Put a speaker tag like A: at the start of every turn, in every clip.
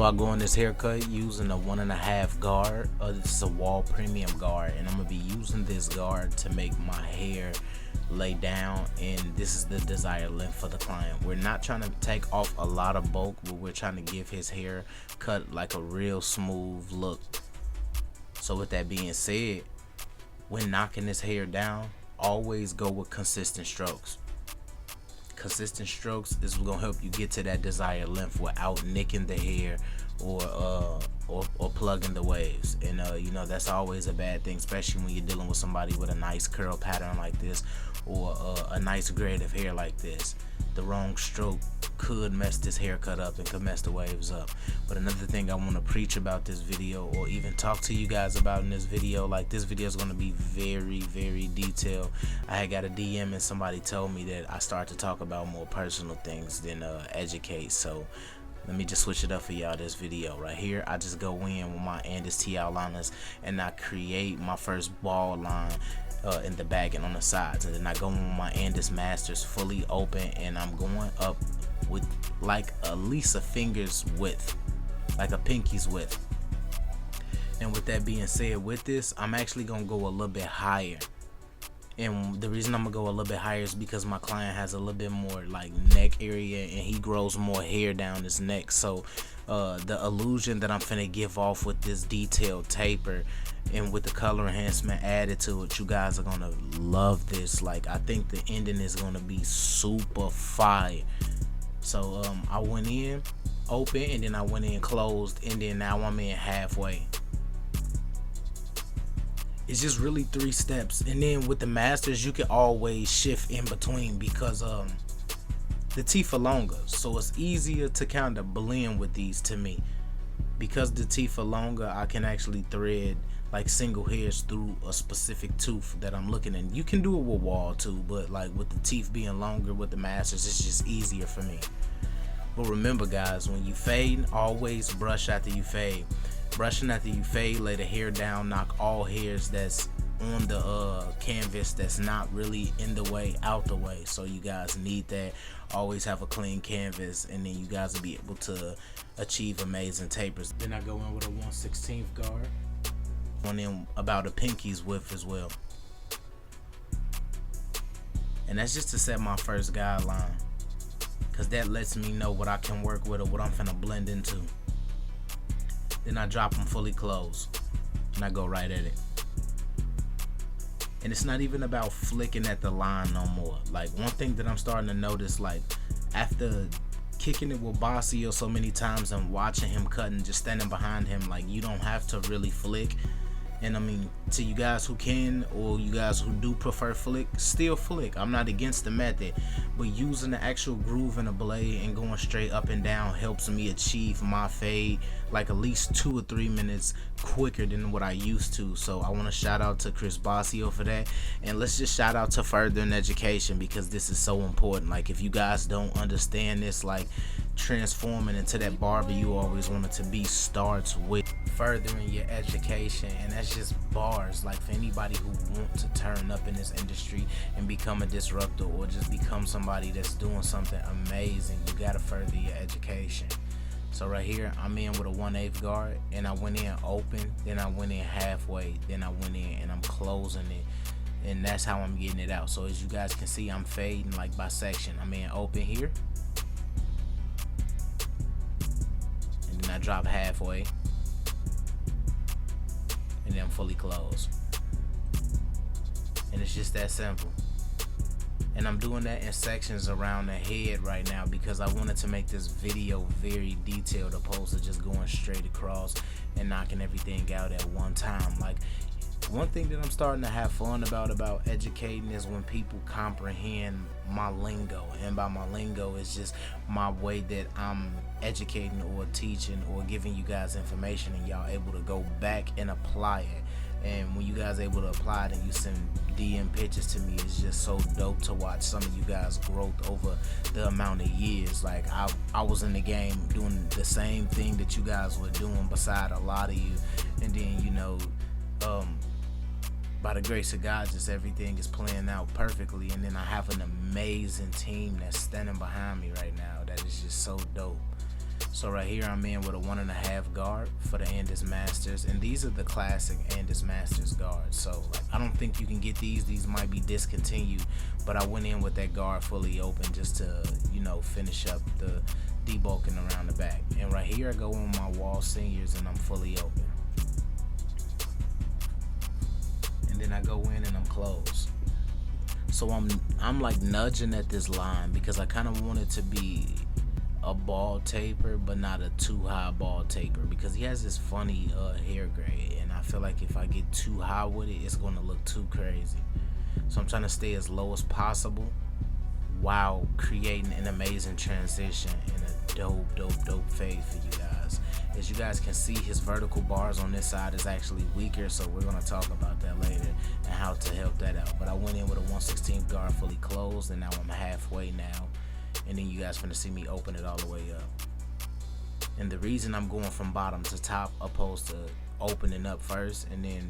A: So I go on this haircut using a 1.5 guard. This is a wall premium guard, and I'm gonna be using this guard to make my hair lay down, and this is the desired length for the client. We're not trying to take off a lot of bulk, but we're trying to give his hair cut like a real smooth look. So with that being said, when knocking his hair down, always go with consistent strokes. Consistent strokes is gonna help you get to that desired length without nicking the hair or plugging the waves. And you know, that's always a bad thing, especially when you're dealing with somebody with a nice curl pattern like this, or a nice grade of hair like this. The wrong stroke could mess this haircut up and could mess the waves up. But another thing I want to preach about this video, or even talk to you guys about in this video, like this video is going to be very detailed. I had got a DM and somebody told me that I start to talk about more personal things than educate. So let me just switch it up for y'all. This video right here, I just go in with my Andis T outliners and I create my first ball line in the back and on the sides, and then I go in with my Andis Masters fully open, and I'm going up with like at least a finger's width, like a pinky's width. And with that being said, with this I'm actually gonna go a little bit higher. And the reason I'm gonna go a little bit higher is because my client has a little bit more like neck area, and he grows more hair down his neck. So the illusion that I'm finna give off with this detailed taper and with the color enhancement added to it, you guys are gonna love this. Like, I think the ending is gonna be super fire. So I went in open, and then I went in closed, and then now I'm in halfway. It's just really 3 steps. And then with the masters, you can always shift in between because the teeth are longer, so it's easier to kind of blend with these to me. Because the teeth are longer, I can actually thread like single hairs through a specific tooth that I'm looking at. You can do it with wall too, but like with the teeth being longer with the masters, it's just easier for me. But remember guys, when you fade, always brush after you fade. Brushing after you fade, lay the hair down, knock all hairs that's on the canvas that's not really in the way out the way. So you guys need that. Always have a clean canvas, and then you guys will be able to achieve amazing tapers. Then I go in with a 1/16 guard, on in about a pinky's width as well. And that's just to set my first guideline, because that lets me know what I can work with or what I'm finna blend into. Then I drop them fully closed and I go right at it. And it's not even about flicking at the line no more. Like, one thing that I'm starting to notice, like after kicking it with Basio so many times and watching him cut and just standing behind him, like, you don't have to really flick. And I mean, to you guys who can, or you guys who do prefer flick, still flick. I'm not against the method, but using the actual groove in a blade and going straight up and down helps me achieve my fade like at least 2 or 3 minutes quicker than what I used to. So I want to shout out to Chris Basio for that, and let's just shout out to Furthering Education, because this is so important. Like, if you guys don't understand this, like, transforming into that barber you always wanted to be starts with furthering your education. And that's just bars. Like, for anybody who wants to turn up in this industry and become a disruptor, or just become somebody that's doing something amazing, you gotta further your education. So right here, I'm in with a 1/8 guard, and I went in open, then I went in halfway, then I went in and I'm closing it, and that's how I'm getting it out. So as you guys can see, I'm fading like by section. I'm in open here, and then I drop halfway, and then I'm fully closed. And it's just that simple. And I'm doing that in sections around the head right now because I wanted to make this video very detailed, opposed to just going straight across and knocking everything out at one time. Like, one thing that I'm starting to have fun about educating is when people comprehend my lingo. And by my lingo, it's just my way that I'm educating or teaching or giving you guys information, and y'all able to go back and apply it. And when you guys are able to apply it and you send DM pictures to me, it's just so dope to watch some of you guys' growth over the amount of years. Like, I was in the game doing the same thing that you guys were doing beside a lot of you, and then, you know, by the grace of God, just everything is playing out perfectly. And then I have an amazing team that's standing behind me right now that is just so dope. So right here I'm in with a 1.5 guard for the Andis Masters, and these are the classic Andis Masters guards. So like, I don't think you can get these might be discontinued, but I went in with that guard fully open just to, you know, finish up the debulking around the back. And right here I go on my wall seniors and I'm fully open, and then I go in and I'm closed. So I'm like nudging at this line because I kind of want it to be a ball taper, but not a too high ball taper, because he has this funny hair grade, and I feel like if I get too high with it, it's gonna look too crazy. So I'm trying to stay as low as possible while creating an amazing transition and a dope fade for you guys. As you guys can see, his vertical bars on this side is actually weaker, so we're gonna talk about that later and how to help that out. But I went in with a 1/16 guard fully closed, and now I'm halfway now. And then you guys finna see me open it all the way up. And the reason I'm going from bottom to top opposed to opening up first and then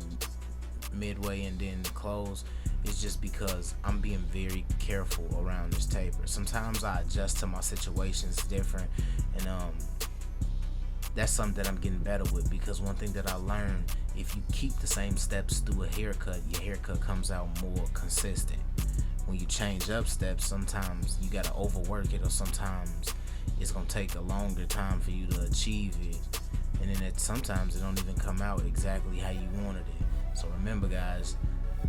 A: midway and then close is just because I'm being very careful around this taper. Sometimes I adjust to my situations different, and that's something that I'm getting better with, because one thing that I learned, if you keep the same steps through a haircut, your haircut comes out more consistent. When you change up steps, sometimes you gotta overwork it, or sometimes it's gonna take a longer time for you to achieve it, and then sometimes it don't even come out exactly how you wanted it. So remember guys,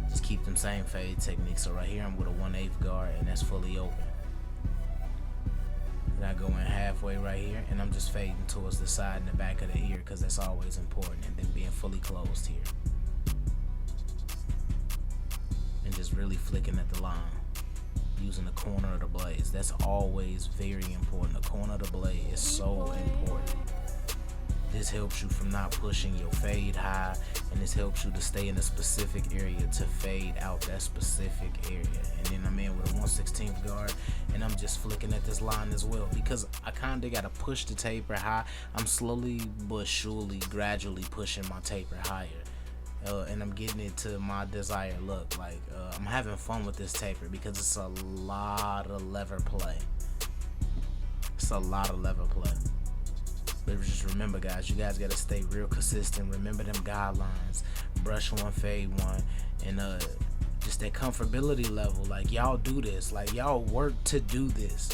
A: just keep them same fade techniques. So right here I'm with a 1/8 guard, and that's fully open. And I go in halfway right here, and I'm just fading towards the side and the back of the ear, because that's always important, and then being fully closed here. And just really flicking at the line using the corner of the blades. That's always very important. The corner of the blade is so important. This helps you from not pushing your fade high, and this helps you to stay in a specific area to fade out that specific area. And then I'm in with a 1/16 guard, and I'm just flicking at this line as well, because I kinda gotta push the taper high. I'm slowly but surely gradually pushing my taper higher. And I'm getting it to my desired look. Like I'm having fun with this taper because it's a lot of lever play. It's a lot of lever play. But just remember guys, you guys gotta stay real consistent. Remember them guidelines. Brush one, fade one, and just that comfortability level. Like y'all do this. Like y'all work to do this.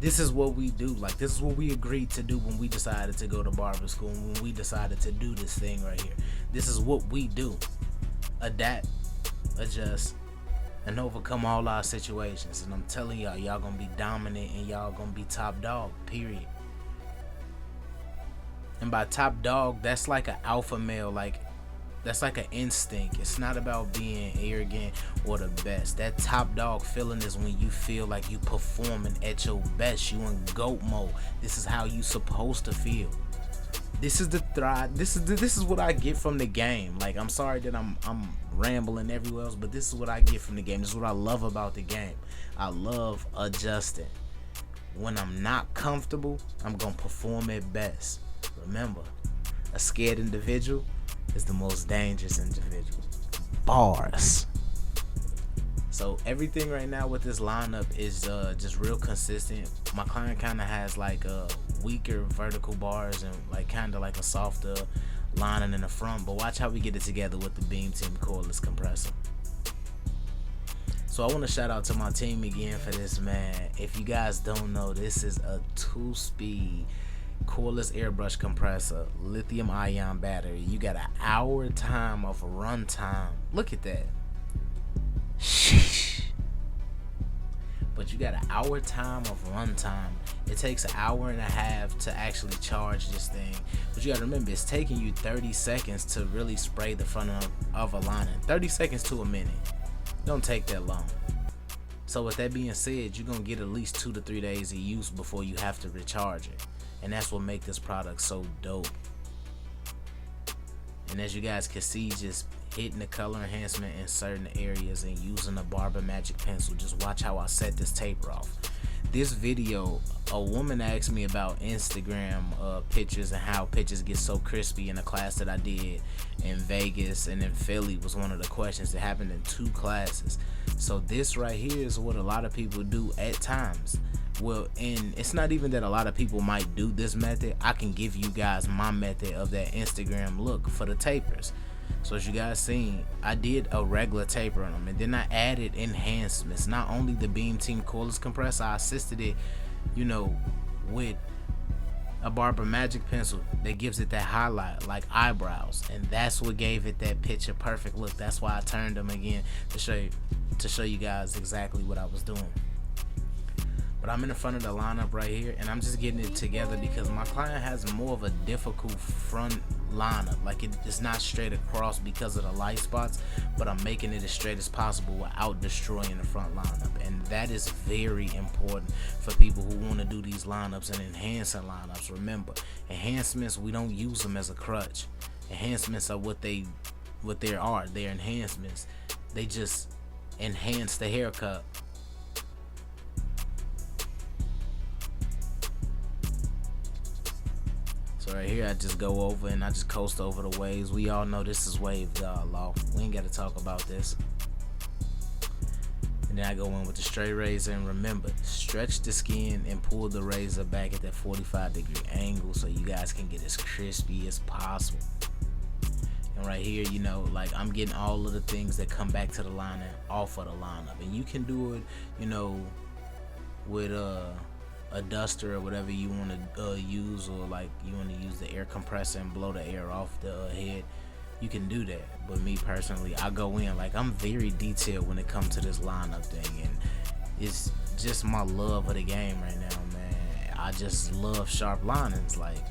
A: This is what we do. Like this is what we agreed to do when we decided to go to barber school, and when we decided to do this thing right here. This is what we do. Adapt, adjust, and overcome all our situations. And I'm telling y'all, y'all gonna be dominant, and y'all gonna be top dog, period. And by top dog, that's like an alpha male, like that's like an instinct. It's not about being arrogant or the best. That top dog feeling is when you feel like you performing at your best. You in GOAT mode. This is how you supposed to feel. This is the thrive. This is what I get from the game. Like I'm sorry that I'm rambling everywhere else, but this is what I get from the game. This is what I love about the game. I love adjusting. When I'm not comfortable, I'm gonna perform at best. Remember, a scared individual is the most dangerous individual. Bars. So everything right now with this lineup is just real consistent. My client kind of has like weaker vertical bars and like kind of like a softer lining in the front, but watch how we get it together with the Beam Team cordless compressor. So I want to shout out to my team again for this, man. If you guys don't know, this is a 2-speed cordless airbrush compressor, lithium ion battery. You got an hour time of run time. Look at that. Sheesh. But you got an hour time of run time. It takes an hour and a half to actually charge this thing. But you gotta remember, it's taking you 30 seconds to really spray the front of a lining. 30 seconds to a minute. Don't take that long. So with that being said, you're gonna get at least 2 to 3 days of use before you have to recharge it. And that's what makes this product so dope. And as you guys can see, just hitting the color enhancement in certain areas and using the Barber Magic Pencil. Just watch how I set this taper off. This video, a woman asked me about Instagram pictures and how pictures get so crispy. In a class that I did in Vegas and in Philly was one of the questions that happened in 2 classes. So this right here is what a lot of people do at times. Well, and it's not even that a lot of people might do this method. I can give you guys my method of that Instagram look for the tapers. So as you guys seen, I did a regular taper on them, and then I added enhancements. Not only the Beam Team cordless compressor, I assisted it, you know, with a Barber magic pencil that gives it that highlight like eyebrows, and that's what gave it that picture perfect look. That's why I turned them again to show you guys exactly what I was doing. But I'm in the front of the lineup right here, and I'm just getting it together because my client has more of a difficult front lineup. Like it's not straight across because of the light spots, but I'm making it as straight as possible without destroying the front lineup. And that is very important for people who want to do these lineups and enhancing lineups. Remember, enhancements, we don't use them as a crutch. Enhancements are what they are. They're enhancements. They just enhance the haircut. So right here, I just go over and I just coast over the waves. We all know this is wave law. We ain't got to talk about this. And then I go in with the straight razor, and remember, stretch the skin and pull the razor back at that 45-degree angle so you guys can get as crispy as possible. And right here, you know, like I'm getting all of the things that come back to the line and off of the lineup. And you can do it, you know, with a duster or whatever you want to use, or like you want to use the air compressor and blow the air off the head. You can do that. But me personally, I go in like I'm very detailed when it comes to this lineup thing, and it's just my love of the game right now, man. I just love sharp linings. Like,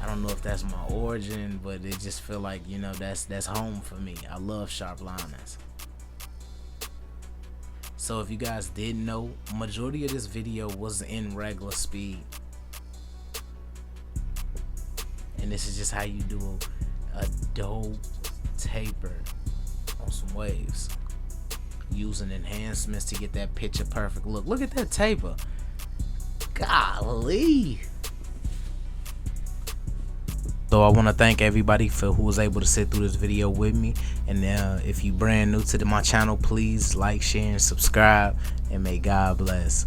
A: I don't know if that's my origin, but it just feel like, you know, that's home for me. I love sharp linings. So if you guys didn't know, majority of this video was in regular speed, and this is just how you do a dope taper on some waves, using enhancements to get that picture perfect look. Look at that taper, golly. So I want to thank everybody who was able to sit through this video with me. And if you brand new to my channel, please like, share, and subscribe. And may God bless.